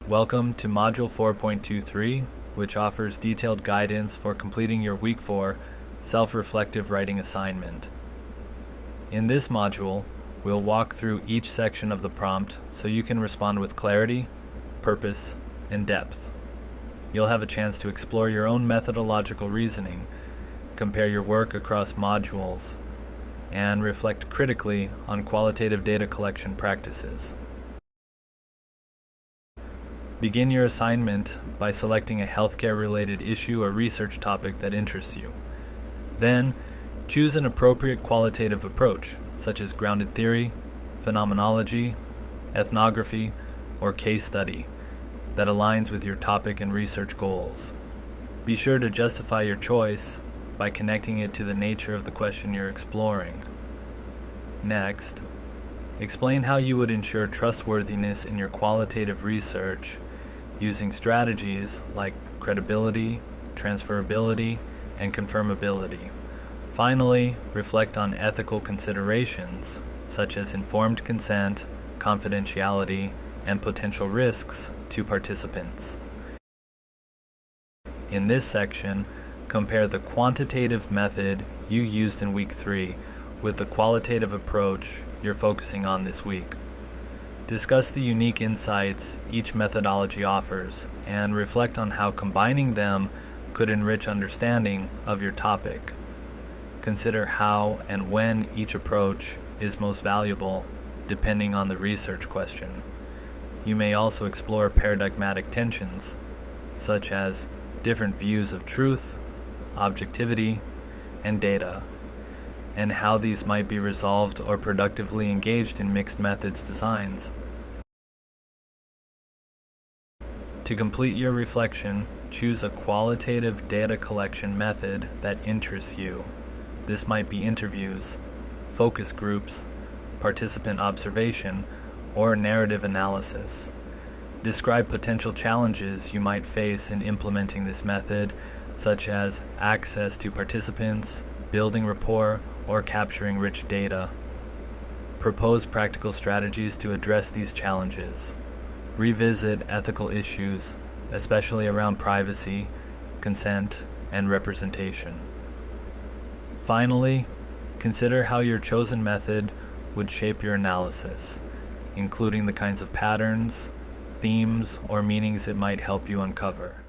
Welcome to Module 4.23, which offers detailed guidance for completing your Week 4 self-reflective writing assignment. In this module, we'll walk through each section of the prompt so you can respond with clarity, purpose, and depth. You'll have a chance to explore your own methodological reasoning, compare your work across modules, and reflect critically on qualitative data collection practices. Begin your assignment by selecting a healthcare-related issue or research topic that interests you. Then, choose an appropriate qualitative approach, such as grounded theory, phenomenology, ethnography, or case study, that aligns with your topic and research goals. Be sure to justify your choice by connecting it to the nature of the question you're exploring. Next, explain how you would ensure trustworthiness in your qualitative research using strategies like credibility, transferability, and confirmability. Finally, reflect on ethical considerations such as informed consent, confidentiality, and potential risks to participants. In this section, compare the quantitative method you used in Week 3 with the qualitative approach you're focusing on this week. Discuss the unique insights each methodology offers and reflect on how combining them could enrich understanding of your topic. Consider how and when each approach is most valuable depending on the research question. You may also explore paradigmatic tensions, such as different views of truth, objectivity, and data, and how these might be resolved or productively engaged in mixed methods designs. To complete your reflection, choose a qualitative data collection method that interests you. This might be interviews, focus groups, participant observation, or narrative analysis. Describe potential challenges you might face in implementing this method, such as access to participants, building rapport, or capturing rich data. Propose practical strategies to address these challenges. Revisit ethical issues, especially around privacy, consent, and representation. Finally, consider how your chosen method would shape your analysis, including the kinds of patterns, themes, or meanings it might help you uncover.